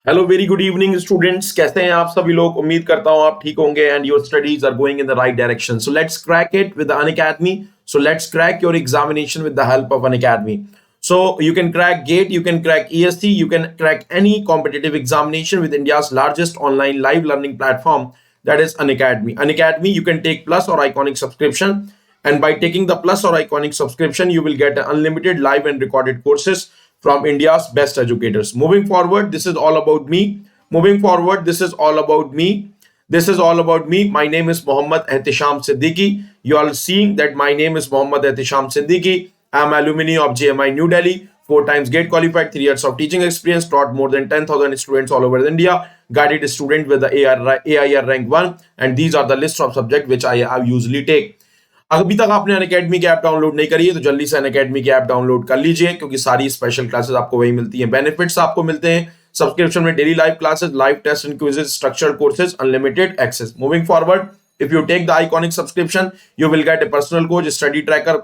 Hello very good evening students, कैसे हैं आप सभी लोग। उम्मीद करता हूं आप ठीक होंगे and your studies are going in the right direction. So let's crack it with Unacademy. So let's crack your examination with the help of Unacademy. So you can crack GATE, you can crack ESC, you can crack any competitive examination with India's largest online live learning platform, that is Unacademy. Unacademy, you can take Plus or Iconic subscription, and by taking the Plus or Iconic subscription, you will get unlimited live and recorded courses from India's best educators. Moving forward, this is all about me. Moving forward, this is all about me. This is all about me. My name is Mohammad Ehtisham Siddiqui. You are seeing that my name is Mohammad Ehtisham Siddiqui. I am alumni of JMI New Delhi, 4 times GATE qualified, 3 years of teaching experience, taught more than 10,000 students all over India, guided student with the AIR rank 1, and these are the list of subjects which I usually take. अभी तक आपने Unacademy की app download नहीं करी है तो जल्दी से अनअकैडमी की ऐप डाउनलोड कर लीजिए, क्योंकि सारी स्पेशल क्लासेस आपको वही मिलती हैं। बेनिफिट्स आपको मिलते हैं सब्सक्रिप्शन में: daily live classes, live test and quizzes, structured courses, unlimited access. Moving forward, if you take the Iconic subscription, you will get a personal coach, study tracker,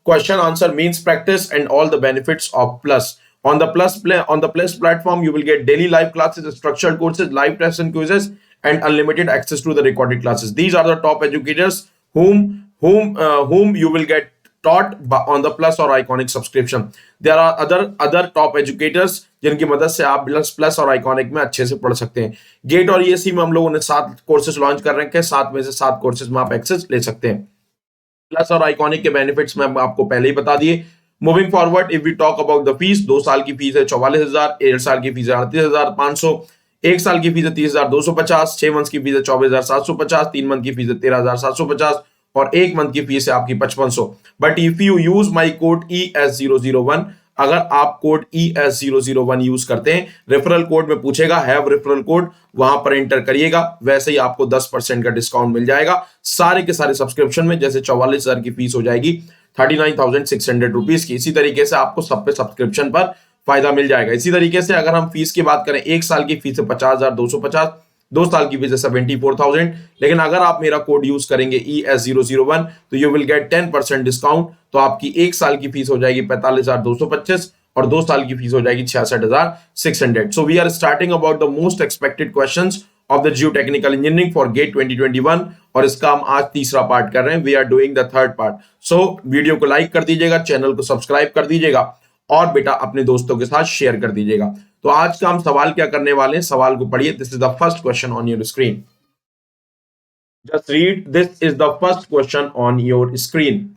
question answer, means practice, and all the benefits of Plus. On the Plus platform, you will get daily live classes, structured courses, live tests and quizzes, and unlimited access to the recorded classes. These are the top educators whom you will get taught on the Plus or Iconic subscription. There are other top educators जिनकी मदद से आप plus और iconic में अच्छे से पढ़ सकते हैं। गेट और ईएससी में हम लोगों ने 7 कोर्सेज लॉन्च कर रखे हैं, 7 में से 7 कोर्सेज में आप एक्सेस ले सकते हैं। प्लस और आइकॉनिक के बेनिफिट्स में आपको पहले ही बता दिए। Moving forward, if we talk about the fees, 2 साल की फीस है 44,000, 1 साल की फीस है 38,500, 1 साल की फीस है 30,250, 6 मंथ की फीस है 24,750, 3 मंथ की फीस है 13,750 और 1 मंथ की फीस है आपकी 5500। But if you use my code ES001, अगर आप कोड ES001 यूज करते हैं, रेफरल कोड में पूछेगा हैव रेफरल कोड, वहां पर एंटर करिएगा, वैसे ही आपको 10% का डिस्काउंट मिल जाएगा सारे के सारे सब्सक्रिप्शन में। जैसे 44,000 की फीस हो जाएगी 39,600 रुपीज की, इसी तरीके से आपको सब पे सब्सक्रिप्शन पर फायदा मिल जाएगा। इसी तरीके से अगर हम फीस की बात करें, 1 साल की फीस है 50,250, 2 साल की फीस है 74,000, लेकिन अगर आप मेरा कोड यूज करेंगे ES001 तो यू विल गेट 10% डिस्काउंट। तो आपकी 1 साल की फीस हो जाएगी 45,225 और 2 साल की फीस हो जाएगी 66,600। So we are starting about the most expected questions of the geotechnical engineering for GATE 2021, और इसका हम आज तीसरा पार्ट कर रहे हैं। We are doing the third part. So video को लाइक कर दीजिएगा, चैनल को सब्सक्राइब कर दीजिएगा और बेटा अपने दोस्तों के साथ शेयर कर दीजिएगा। तो आज का हम सवाल क्या करने वाले हैं, सवाल को पढ़िए। This is the first question on your screen. Just read, this is the first question on your screen.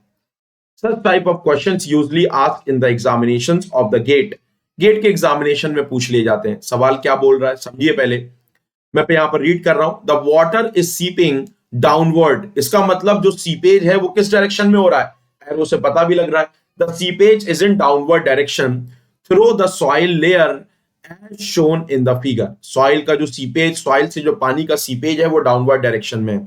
Such type of questions usually asked in the examinations of the GATE. GATE के examination में पूछ लिए जाते हैं। सवाल क्या बोल रहा है समझिए पहले। मैं पे यहां पर रीड कर रहा हूं, the water is seeping downward. इसका मतलब जो सीपेज है वो किस डायरेक्शन में हो रहा है, एरो से पता भी लग रहा है। The seepage is in downward direction through the soil layer as shown in the figure. Soil का जो सीपेज, सॉइल से जो पानी का सीपेज है वो डाउनवर्ड डायरेक्शन में है।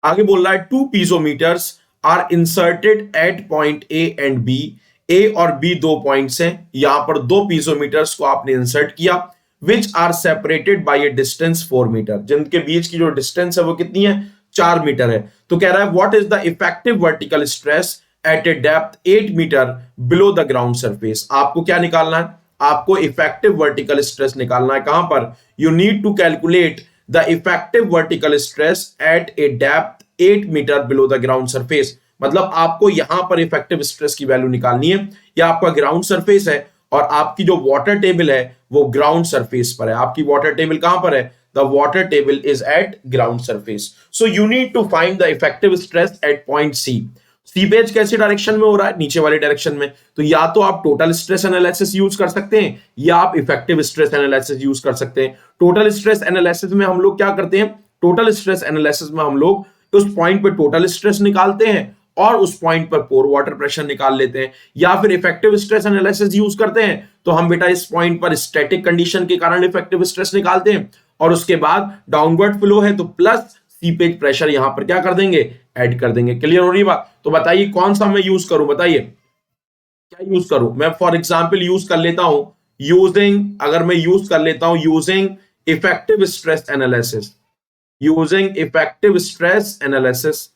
आगे बोल रहा है 2 piezometers are inserted at point A and B. A और बी 2 पॉइंट्स हैं, यहां पर 2 पीजोमीटर्स को आपने इंसर्ट किया, which are separated by a distance 4 metre. जिनके बीच की जो डिस्टेंस है वो कितनी है, 4 मीटर है। तो कह रहा है what is the effective vertical stress at a depth 8 metre below the ground surface. आपको क्या निकालना है, आपको इफेक्टिव वर्टिकल स्ट्रेस निकालना है। कहां पर, you need to calculate the effective vertical stress at a depth 8 metre below the ground surface. मतलब आपको यहां पर इफेक्टिव स्ट्रेस की वैल्यू निकालनी है। या आपका ग्राउंड सरफेस है और आपकी जो वाटर टेबल है वो ग्राउंड सरफेस पर है। आपकी वाटर टेबल कहां पर है, the water table is at ground surface. So you need to find the effective stress at point C. Seepage कैसे डायरेक्शन में हो रहा है, नीचे वाले डायरेक्शन में। तो या तो आप टोटल स्ट्रेस एनालिसिस यूज कर सकते हैं या आप इफेक्टिव स्ट्रेस एनालिसिस यूज कर सकते हैं। टोटल स्ट्रेस एनालिसिस में हम लोग क्या करते हैं, टोटल स्ट्रेस एनालिसिस में हम लोग उस पॉइंट पर टोटल स्ट्रेस निकालते हैं और उस पॉइंट पर पोर वाटर प्रेशर निकाल लेते हैं। या फिर इफेक्टिव स्ट्रेस एनालिसिस यूज करते हैं तो हम बेटा इस पॉइंट पर स्टैटिक कंडीशन के कारण इफेक्टिव स्ट्रेस निकालते हैं और उसके बाद डाउनवर्ड फ्लो है तो प्लस सीपेज प्रेशर यहां पर क्या कर देंगे, ऐड कर देंगे। क्लियर हो रही बात। तो बताइए कौन सा मैं यूज करूं, बताइए क्या यूज करूं। मैं फॉर एग्जांपल यूज कर लेता हूं अगर मैं यूज कर लेता हूं using effective stress analysis. Using effective stress analysis,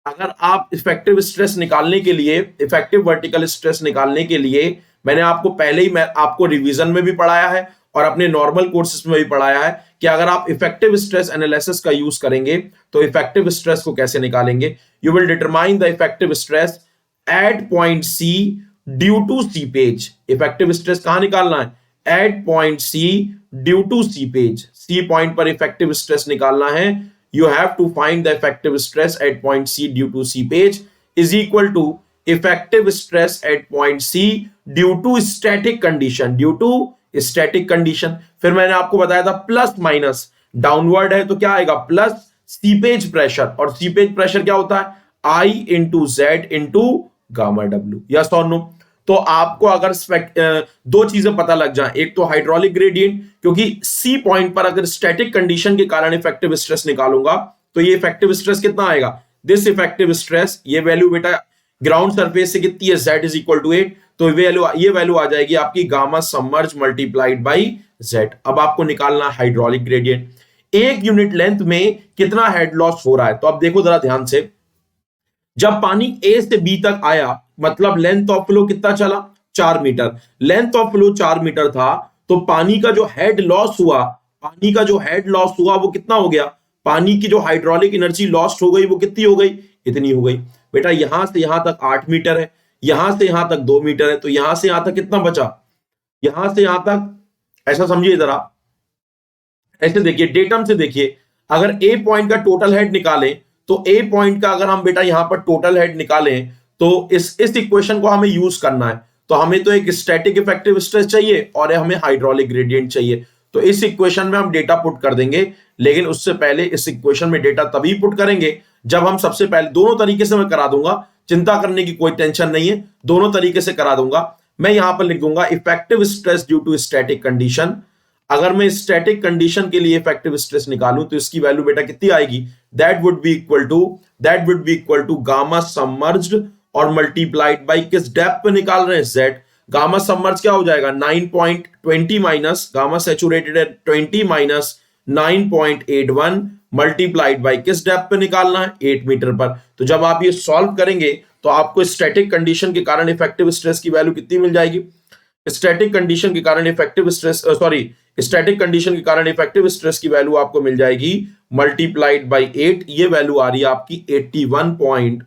अगर आप इफेक्टिव स्ट्रेस निकालने के लिए, इफेक्टिव वर्टिकल स्ट्रेस निकालने के लिए मैंने आपको पहले ही, मैं आपको रिवीजन में भी पढ़ाया है और अपने नॉर्मल कोर्सेज में भी पढ़ाया है कि अगर आप इफेक्टिव स्ट्रेस एनालिसिस का यूज करेंगे तो इफेक्टिव स्ट्रेस को कैसे निकालेंगे। You will determine the effective stress at point C due to seepage. Effective stress कहां निकालना है, at point C due to seepage. C point पर इफेक्टिव स्ट्रेस निकालना है। You have to find the effective stress at point C due to seepage is equal to effective stress at point C due to static condition, due to static condition. फिर मैंने आपको बताया था plus minus, downward है तो क्या आएगा, plus seepage pressure, और सीपेज प्रेशर क्या होता है, i into z into gamma डब्ल्यू। यस और नो। तो आपको अगर दो चीजें पता लग जाए, एक तो हाइड्रोलिक ग्रेडियंट, क्योंकि सी पॉइंट पर अगर स्टैटिक कंडीशन के कारण इफेक्टिव स्ट्रेस निकालूंगा तो ये इफेक्टिव स्ट्रेस कितना आएगा, दिस इफेक्टिव स्ट्रेस, ये वैल्यू बेटा ग्राउंड सरफेस से कितनी है, z इज इक्वल टू 8, तो ये वैल्यू आ जाएगी आपकी gamma submerge multiplied by z। अब आपको निकालना हाइड्रोलिक ग्रेडियंट। एक यूनिट लेंथ में कितना हेड लॉस हो रहा है, तो अब देखो जरा ध्यान से, जब पानी ए से बी तक आया मतलब लेंथ ऑफ फ्लो कितना चला, 4 metre, length of flow 4 metre था, तो पानी का जो हेड लॉस हुआ, पानी का जो हेड लॉस हुआ वो कितना हो गया, पानी की जो हाइड्रोलिक एनर्जी लॉस्ट हो गई वो कितनी हो गई, इतनी हो गई। बेटा यहां से यहां तक 8 मीटर है, यहां से यहां तक 2 मीटर है, तो यहां से यहां तक कितना बचा, यहां से यहां तक, ऐसा समझिए जरा, ऐसे देखिए डेटम से देखिए, अगर ए पॉइंट का टोटल हेड निकालें तो ए पॉइंट का अगर हम बेटा यहां पर टोटल हेड निकालें तो इस इक्वेशन को हमें यूज करना है। तो हमें तो एक स्टैटिक इफेक्टिव स्ट्रेस चाहिए और हमें हाइड्रोलिक ग्रेडियंट चाहिए, तो इस इक्वेशन में हम डेटा पुट कर देंगे। लेकिन उससे पहले इस इक्वेशन में डेटा तभी पुट करेंगे जब हम सबसे पहले, दोनों तरीके से मैं करा दूंगा, चिंता करने की कोई टेंशन नहीं है, दोनों तरीके से करा दूंगा। मैं यहां पर लिख दूंगा effective stress due to static condition. अगर मैं स्टैटिक कंडीशन के लिए इफेक्टिव स्ट्रेस निकालूं तो इसकी वैल्यू बेटा कितनी आएगी, that would be equal to gamma submerged और मल्टीप्लाइड बाई किस डेप्थ पे निकाल रहे हैं, z। गामा सबमर्ज क्या हो जाएगा, 9.20 माइनस गामा सैचुरेटेड है 20 माइनस 9.81 मल्टीप्लाइड बाई किस डेप्थ पे निकालना है, 8 मीटर पर। तो जब आप ये सॉल्व करेंगे तो आपको स्टैटिक कंडीशन के कारण इफेक्टिव स्ट्रेस की वैल्यू कितनी मिल जाएगी, स्टैटिक कंडीशन के कारण इफेक्टिव स्ट्रेस, स्टैटिक कंडीशन के कारण इफेक्टिव स्ट्रेस की वैल्यू आपको मिल जाएगी मल्टीप्लाइड बाई 8, ये वैल्यू आ रही है आपकी 81 पॉइंट,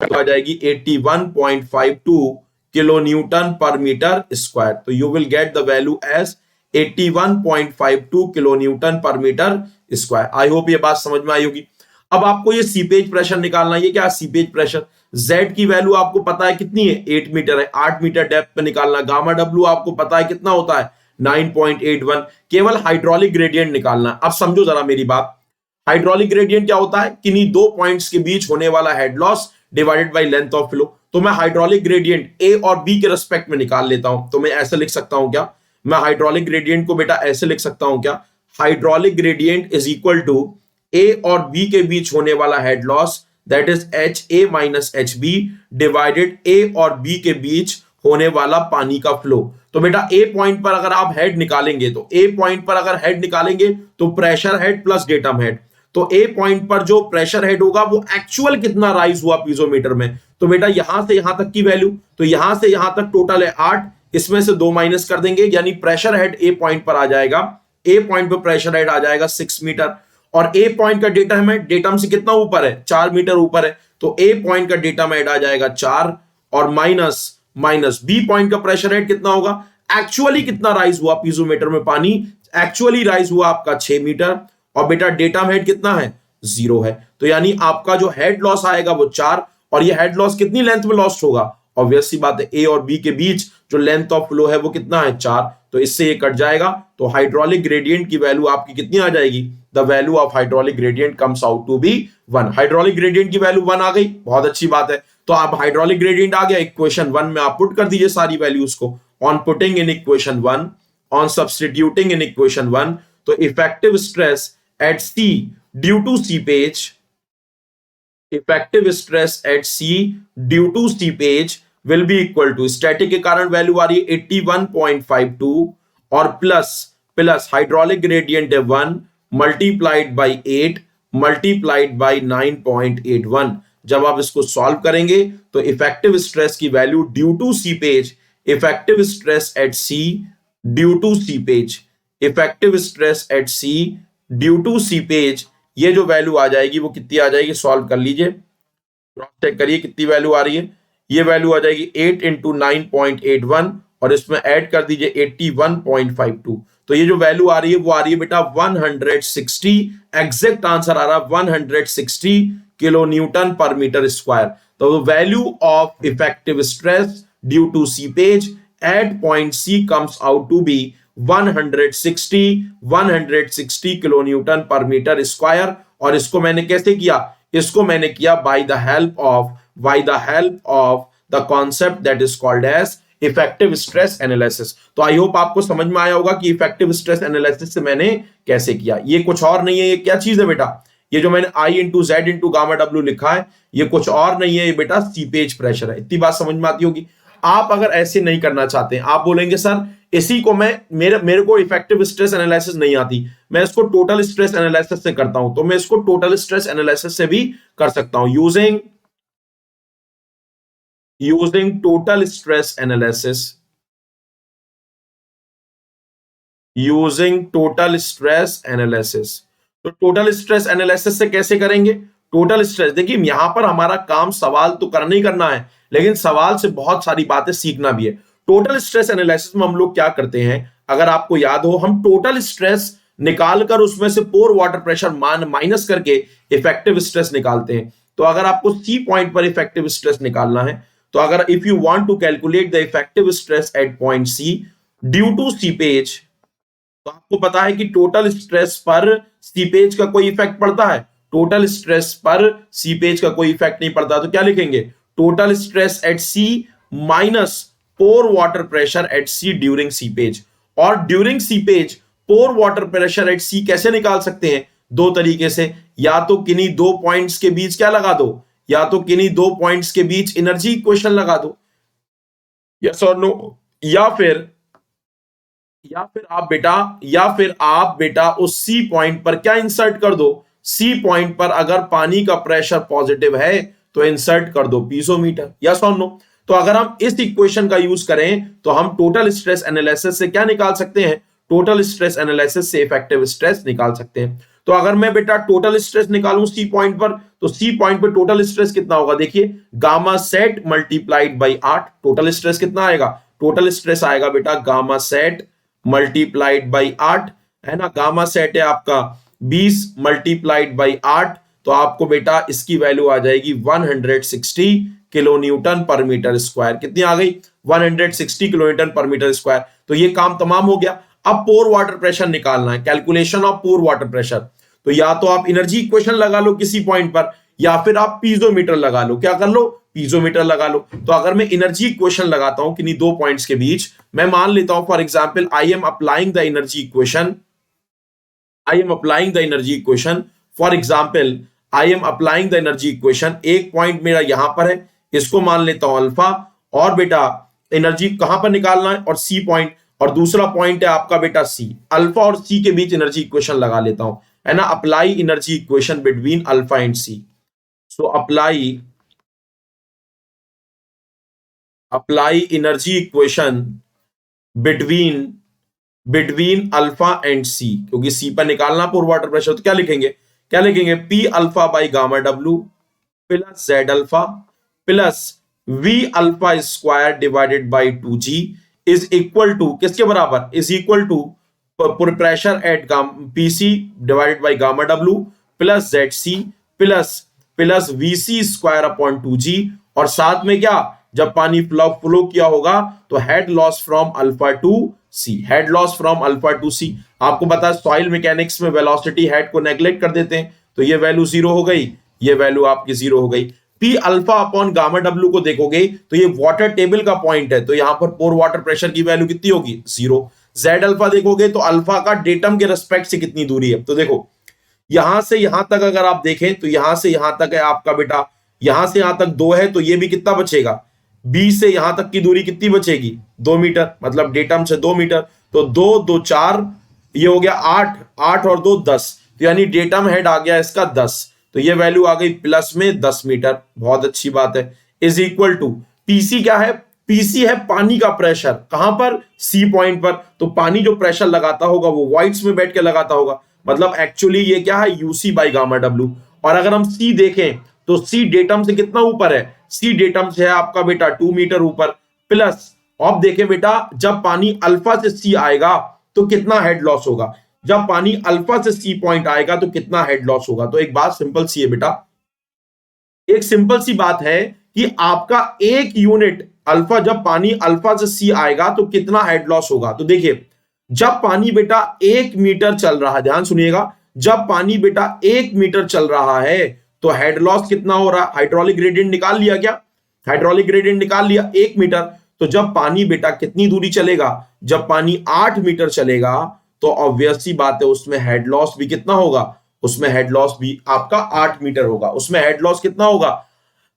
आ जाएगी 81.52 kilo newton per metre square. तो you will get the value as 81.52 kilo newton per metre square. I hope ये बात समझ में आई होगी। अब आपको ये सीपेज प्रेशर निकालना है, ये क्या सीपेज प्रेशर, Z की वैल्यू आपको पता है कितनी है, 8 मीटर है, 8 मीटर डेप्थ पे निकालना। गामा डब्ल्यू आपको पता है कितना होता है, 9.81, केवल हाइड्रोलिक ग्रेडियंट निकालना है। अब समझो जरा मेरी बात, हाइड्रोलिक ग्रेडियंट क्या होता है, किन्हीं दो पॉइंट्स के बीच होने वाला head loss divided by length of flow. तो मैं हाइड्रोलिक ग्रेडियंट ए और बी के रिस्पेक्ट में निकाल लेता हूं, तो मैं ऐसे लिख सकता हूं क्या, मैं हाइड्रोलिक ग्रेडियंट को बेटा ऐसे लिख सकता हूं क्या, hydraulic gradient is equal to A और बी के बीच होने वाला head loss, that is h A minus h B divided A और बी के बीच होने वाला पानी का फ्लो। तो बेटा ए पॉइंट पर अगर आप हेड निकालेंगे, तो ए पॉइंट पर अगर हेड निकालेंगे तो pressure head plus datum head, तो ए पॉइंट पर जो प्रेशर हेड होगा वो एक्चुअल कितना राइज हुआ पीजोमीटर में, तो बेटा यहां से यहां तक की वैल्यू, तो यहां से यहां तक टोटल है 8, इसमें से 2 माइनस कर देंगे, यानी प्रेशर हेड ए पॉइंट पर आ जाएगा, ए पॉइंट पर प्रेशर हेड आ जाएगा 6 मीटर, और ए पॉइंट का डेटम है, डेटम से कितना ऊपर है, 4 मीटर ऊपर है, तो ए पॉइंट का डेटम हेड आ जाएगा 4, और माइनस बी पॉइंट का प्रेशर हेड कितना होगा, एक्चुअली कितना राइज हुआ पीजोमीटर में पानी, एक्चुअली राइज हुआ आपका 6 मीटर, और बेटा डेटम हेड कितना है, 0 है। तो यानी आपका जो हेड लॉस आएगा वो 4, और ये हेड लॉस कितनी लेंथ में लॉस्ट होगा, ऑब्वियस सी बात है ए और बी के बीच जो लेंथ ऑफ फ्लो है वो कितना है, 4, तो इससे ये कट जाएगा। तो हाइड्रोलिक ग्रेडियंट की वैल्यू आपकी कितनी आ जाएगी, the value of hydraulic gradient comes out to be 1। Hydraulic gradient की वैल्यू 1 आ गई, बहुत अच्छी बात है। तो आप हाइड्रोलिक ग्रेडियंट आ गया, इक्वेशन 1 में आप पुट कर दीजिए सारी वैल्यूज को, on putting in equation 1, on substituting in equation 1, तो effective stress at C due to seepage, effective stress at C due to seepage will be equal to, static के कारण वैल्यू आ रही है 81.52 और प्लस प्लस हाइड्रोलिक ग्रेडियंट है 1 multiplied by 8 multiplied by 9.81। जब आप इसको सॉल्व करेंगे तो इफेक्टिव स्ट्रेस की value due to seepage, effective stress at C due to seepage, effective stress at C due to seepage, ये जो वैल्यू आ जाएगी वो कितनी आ जाएगी, सॉल्व कर लीजिए, क्रॉस चेक करिए कितनी वैल्यू आ रही है। ये वैल्यू आ जाएगी 8 इंटू 9.81 और इसमें ऐड कर दीजिए 81.52। तो ये जो वैल्यू आ रही है वो आ रही है बेटा 160, एग्जैक्ट आंसर आ रहा है 160 kilo newton per metre square. तो value of effective stress due to seepage at point C comes out to be 160 kilo newton per metre square. और इसको मैंने कैसे किया, इसको मैंने किया by the help of the concept that is called as effective stress analysis. तो I hope आपको समझ में आया होगा कि इफेक्टिव स्ट्रेस एनालिसिस से मैंने कैसे किया। ये कुछ और नहीं है, ये क्या चीज है बेटा, ये जो मैंने I into z into gamma W लिखा है ये कुछ और नहीं है, ये बेटा सीपेज प्रेशर है। इतनी बात समझ में आती होगी। आप अगर ऐसे नहीं करना चाहते हैं, आप बोलेंगे सर इसी को मैं मेरे को इफेक्टिव स्ट्रेस एनालिसिस नहीं आती, मैं इसको टोटल स्ट्रेस एनालिसिस से करता हूं, तो मैं इसको टोटल स्ट्रेस एनालिसिस से भी कर सकता हूं using total stress analysis, using total stress analysis. तो टोटल स्ट्रेस एनालिसिस से कैसे करेंगे, टोटल स्ट्रेस, देखिए यहां पर हमारा काम सवाल तो करना ही करना है, लेकिन सवाल से बहुत सारी बातें सीखना भी है। टोटल स्ट्रेस एनालिसिस में हम लोग क्या करते हैं, अगर आपको याद हो, हम टोटल स्ट्रेस निकालकर उसमें से पोर वाटर प्रेशर माइनस करके इफेक्टिव स्ट्रेस निकालते हैं। तो अगर आपको सी पॉइंट पर इफेक्टिव स्ट्रेस निकालना है, तो अगर if you want to calculate the effective stress at point C due to seepage, तो आपको पता है कि टोटल स्ट्रेस पर सीपेज का कोई इफेक्ट पड़ता है, टोटल स्ट्रेस पर सीपेज का कोई इफेक्ट नहीं पड़ता। तो क्या लिखेंगे, total stress at C minus pore water pressure at C during seepage. और during seepage pore water pressure at C कैसे निकाल सकते हैं, दो तरीके से, या तो किन्हीं दो पॉइंट्स के बीच क्या लगा दो, या तो किन्हीं दो पॉइंट्स के बीच एनर्जी इक्वेशन लगा दो, यस और नो, या फिर आप बेटा उस सी पॉइंट पर क्या इंसर्ट कर दो, सी पॉइंट पर अगर पानी का प्रेशर पॉजिटिव है तो इंसर्ट कर दो पीजोमीटर, यस और नो। तो अगर हम इस इक्वेशन का यूज करें तो हम टोटल स्ट्रेस एनालिसिस से क्या निकाल सकते हैं, टोटल स्ट्रेस एनालिसिस से इफेक्टिव स्ट्रेस निकाल सकते हैं। तो अगर मैं बेटा टोटल स्ट्रेस निकालूं सी पॉइंट पर, तो सी पॉइंट पर टोटल स्ट्रेस कितना होगा, देखिए gamma sat multiplied by 8, total stress कितना आएगा, टोटल स्ट्रेस आएगा बेटा गामा सेट मल्टीप्लाइड बाई 8, है ना, गामा सेट है आपका 20 मल्टीप्लाइड बाई 8, तो आपको बेटा इसकी वैल्यू आ जाएगी 160 kilo newton per metre square. कितनी आ गई, 160 kilo newton per metre square. तो ये काम तमाम हो गया। अब पोर वाटर प्रेशर निकालना है, calculation of pore water pressure. तो या तो आप एनर्जी इक्वेशन लगा लो किसी पॉइंट पर, या फिर आप पीजोमीटर लगा लो, क्या कर लो, पीजोमीटर लगा लो। तो अगर मैं एनर्जी इक्वेशन लगाता हूं किन्हीं दो पॉइंट्स के बीच, मैं मान लेता हूं for example I am applying the energy equation, for example I am applying the energy equation, एक पॉइंट मेरा यहां पर है, इसको मान लेता हूं अल्फा, और बेटा एनर्जी कहां पर निकालना है, और सी पॉइंट, और दूसरा पॉइंट है आपका बेटा सी, अल्फा और सी के बीच एनर्जी इक्वेशन लगा लेता हूं, है ना, apply energy equation between alpha and C. So apply energy equation between alpha and C, क्योंकि सी पर निकालना पोर वाटर प्रेशर। तो क्या लिखेंगे P alpha by gamma W plus Z alpha plus V alpha square divided by 2g is equal to किसके बराबर, is equal to pressure at PC divided by gamma W plus Z C plus VC square upon 2g, और साथ में क्या, जब पानी flow किया होगा तो head loss from alpha to C, head loss from alpha to C. आपको पता है सॉइल मैकेनिक्स में वेलोसिटी हेड को नेग्लेक्ट कर देते हैं, तो ये वैल्यू जीरो हो गई, ये वैल्यू आपकी जीरो हो गई। P alpha upon gamma W को देखोगे तो ये वाटर टेबल का पॉइंट है, तो यहां पर पोर वाटर प्रेशर की वैल्यू कितनी होगी, जीरो। जेड अल्फा देखोगे तो अल्फा का डेटम के रिस्पेक्ट से कितनी दूरी है, तो देखो यहां से यहां तक अगर आप देखें तो यहां से यहां तक है आपका बेटा, यहां से यहां तक 2 है, तो ये भी कितना बचेगा, बी से यहां तक की दूरी कितनी बचेगी, 2 मीटर, मतलब डेटम से 2 मीटर, तो 2 2 4, ये हो गया 8, 8 और 2 10, तो यानी डेटम हेड आ गया इसका 10, तो ये वैल्यू आ गई प्लस में 10 मीटर, बहुत अच्छी बात है। इज इक्वल टू पीसी क्या है, पीसी है पानी का प्रेशर, कहां पर, सी पॉइंट पर, तो पानी जो प्रेशर लगाता होगा वो वॉइड्स में बैठ के लगाता होगा, मतलब एक्चुअली ये क्या है, यूसी बाई गामा डब्ल्यू। और अगर हम सी देखें तो सी डेटम से कितना ऊपर है, सी डेटम से है आपका बेटा 2 मीटर ऊपर, प्लस अब देखें बेटा जब पानी अल्फा से सी आएगा तो कितना हेड लॉस होगा, जब पानी अल्फा से सी पॉइंट आएगा तो कितना हेड लॉस होगा। तो एक बात सिंपल सी है बेटा, एक सिंपल सी बात है कि आपका एक यूनिट अल्फा, जब पानी अल्फा से सी आएगा तो कितना हेड लॉस होगा। तो देखिए जब पानी बेटा 1 मीटर चल रहा है, ध्यान सुनिएगा, जब पानी बेटा 1 मीटर चल रहा है तो हेड लॉस कितना हो रहा है, हाइड्रोलिक ग्रेडियंट निकाल लिया क्या, हाइड्रोलिक ग्रेडियंट निकाल लिया 1 मीटर। तो जब पानी बेटा कितनी दूरी चलेगा, जब पानी 8 मीटर चलेगा तो ऑब्वियस सी बात है उसमें हेड लॉस भी कितना होगा, उसमें हेड लॉस भी आपका 8 मीटर होगा, उसमें हेड लॉस कितना होगा।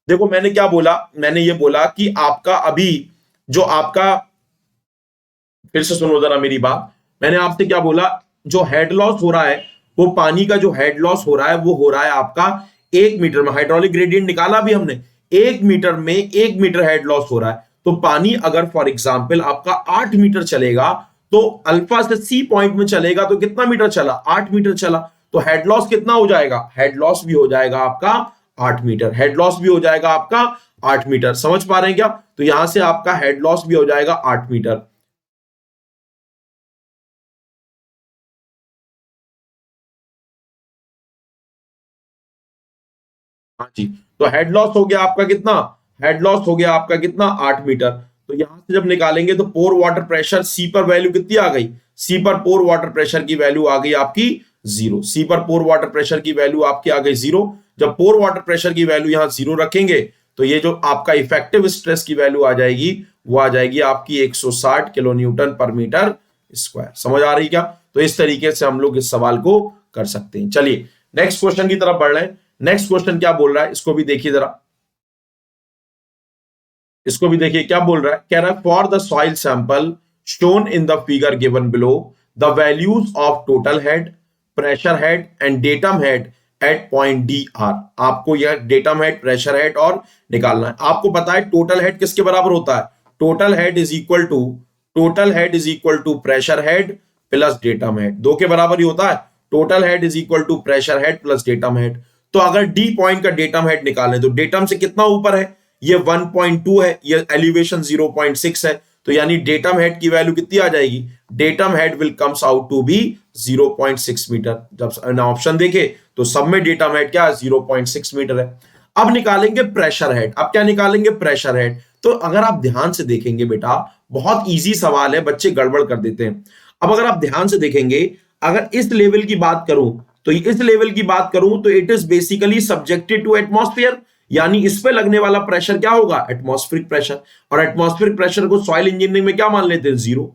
देखो मैंने क्या बोला, मैंने ये बोला कि आपका अभी जो आपका, फिर से सुनो जरा मेरी बात, मैंने आपसे क्या बोला, जो हेड लॉस हो रहा है वो पानी का जो हेड लॉस हो रहा है वो हो रहा है आपका 1 मीटर में, हाइड्रोलिक ग्रेडियंट निकाला भी हमने, 1 मीटर में 1 मीटर हेड लॉस हो रहा है। तो पानी अगर फॉर एग्जांपल आपका 8 मीटर चलेगा तो अल्फा से सी पॉइंट में चलेगा तो कितना मीटर चला, 8 मीटर चला, तो हेड लॉस कितना हो जाएगा, हेड लॉस भी हो जाएगा आपका 8 मीटर, हेड लॉस भी हो जाएगा आपका 8 मीटर, समझ पा रहे हैं क्या। तो यहां से आपका हेड लॉस भी हो जाएगा 8 मीटर। हाँ जी, तो हेड लॉस हो गया आपका कितना, हेड लॉस हो गया आपका कितना, 8 मीटर। तो यहां से जब निकालेंगे तो पोर वाटर प्रेशर सी पर वैल्यू कितनी आ गई, सी पर पोर वाटर प्रेशर की वैल्यू आ गई आपकी 0, सी पर पोर वाटर प्रेशर की वैल्यू आपकी आ गई 0। जब पोर वाटर प्रेशर की वैल्यू यहां 0 रखेंगे तो ये जो आपका इफेक्टिव स्ट्रेस की वैल्यू आ जाएगी वो आ जाएगी आपकी 160 kilo newton per metre square. समझ आ रही क्या। तो इस तरीके से हम लोग इस सवाल को कर सकते हैं। चलिए नेक्स्ट क्वेश्चन की तरफ बढ़ रहे हैं। नेक्स्ट क्वेश्चन क्या बोल रहा है, इसको भी देखिए जरा, इसको भी देखिए क्या बोल रहा है, कह रहा है for the soil sample shown in the figure given below the values of total head, pressure head and datum head at point D R. आपको यह डेटम हेड, प्रेशर हेड और निकालना है। आपको पता है टोटल हेड किसके बराबर होता है, total head is equal to, total head is equal to pressure head plus datum head, दो के बराबर ही होता है। Total head is equal to pressure head plus datum head. तो अगर डी पॉइंट का डेटम हेड निकालें तो डेटम से कितना ऊपर है, ये 1.2 है, ये एलिवेशन 0.6 है, तो यानी डेटम हेड की वैल्यू कितनी आ जाएगी, datum head will comes out to be 0.6 metre. जब ऑप्शन देखे तो सब में डेटम हेड क्या है, 0.6 मीटर है। अब निकालेंगे प्रेशर हेड, अब क्या निकालेंगे, प्रेशर हेड। तो अगर आप ध्यान से देखेंगे बेटा बहुत इजी सवाल है, बच्चे गड़बड़ कर देते हैं। अब अगर आप ध्यान से देखेंगे, अगर इस लेवल की बात करूं तो इस लेवल की बात करूं तो it is basically subjected to atmosphere, यानी इस पे लगने वाला प्रेशर क्या होगा, एटमॉस्फेरिक प्रेशर। और एटमॉस्फेरिक प्रेशर को सॉइल इंजीनियरिंग में क्या मान लेते हैं, 0।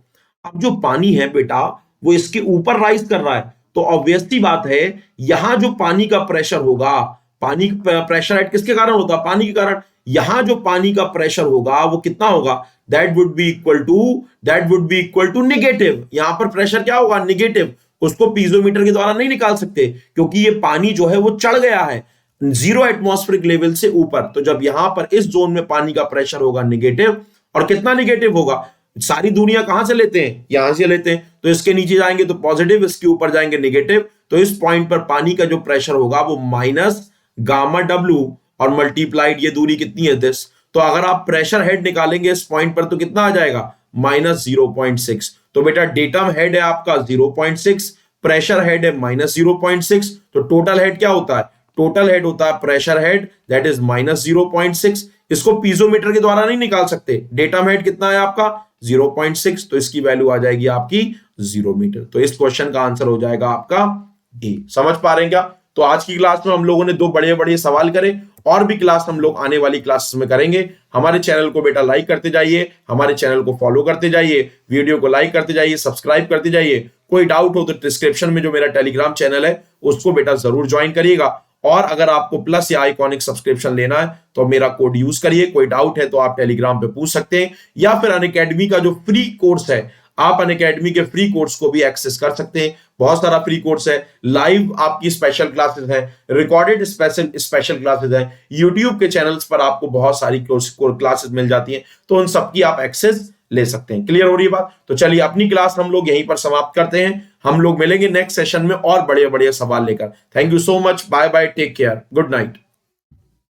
अब जो पानी है बेटा वो इसके ऊपर राइज कर रहा है, तो ऑब्वियसली बात है यहां जो पानी का प्रेशर होगा, पानी प्रेशर हेड किसके कारण होता है, पानी के कारण। यहां जो पानी का प्रेशर होगा वो कितना होगा, that would be equal to, that would be equal to negative. यहां पर प्रेशर क्या होगा, नेगेटिव। उसको पीजोमीटर के द्वारा नहीं निकाल सकते क्योंकि ये पानी जो है वो चढ़ गया है 0 एटमॉस्फेरिक लेवल से ऊपर। तो जब यहां पर इस जोन में पानी का प्रेशर होगा नेगेटिव, और कितना नेगेटिव होगा, सारी दुनिया कहां से लेते हैं, यहां से लेते हैं, तो इसके नीचे जाएंगे तो पॉजिटिव, इसके ऊपर जाएंगे नेगेटिव। तो इस पॉइंट पर पानी का जो प्रेशर होगा वो माइनस गामा डब्ल्यू और मल्टीप्लाइड ये दूरी कितनी है, दिस। तो अगर आप प्रेशर हेड निकालेंगे इस पॉइंट पर तो कितना आ जाएगा, माइनस 0.6। तो बेटा डेटम हेड है आपका 0.6, प्रेशर हेड है माइनस 0.6, तो टोटल हेड क्या होता है, टोटल हेड होता है pressure head that is minus 0.6। इसको पीजोमीटर के द्वारा नहीं निकाल सकते, डेटम हेड कितना है आपका 0.6, तो इसकी वैल्यू आ जाएगी आपकी 0 मीटर। तो इस क्वेश्चन का आंसर हो जाएगा आपका ए। समझ पा रहे हैं क्या। तो आज की क्लास में हम लोगों ने दो बड़े बड़े सवाल करे, और भी क्लास हम लोग आने वाली क्लासेस में करेंगे। हमारे चैनल को बेटा लाइक करते जाइए, हमारे चैनल को फॉलो करते जाइए, वीडियो को लाइक करते जाइए, सब्सक्राइब करते जाइए। कोई डाउट हो तो डिस्क्रिप्शन में जो मेरा टेलीग्राम चैनल है उसको बेटा जरूर ज्वाइन करिएगा। और अगर आपको प्लस या आइकॉनिक सब्सक्रिप्शन लेना है तो मेरा कोड यूज करिए। कोई डाउट है तो आप टेलीग्राम पे पूछ सकते हैं, या फिर अनअकैडमी का जो फ्री कोर्स है आप अनअकैडमी के फ्री कोर्स को भी एक्सेस कर सकते हैं। बहुत सारा फ्री कोर्स है, लाइव आपकी स्पेशल क्लासेस है, रिकॉर्डेड स्पेशल क्लासेस है, यूट्यूब के चैनल्स पर आपको बहुत सारी क्लासेस मिल जाती हैं, तो उन सबकी आप एक्सेस ले सकते हैं। क्लियर हो रही है बात? तो चलिए अपनी क्लास हम लोग यहीं पर समाप्त करते हैं। हम लोग मिलेंगे नेक्स्ट सेशन में और बड़े बड़े सवाल लेकर। Thank you so much, bye bye, take care, good night.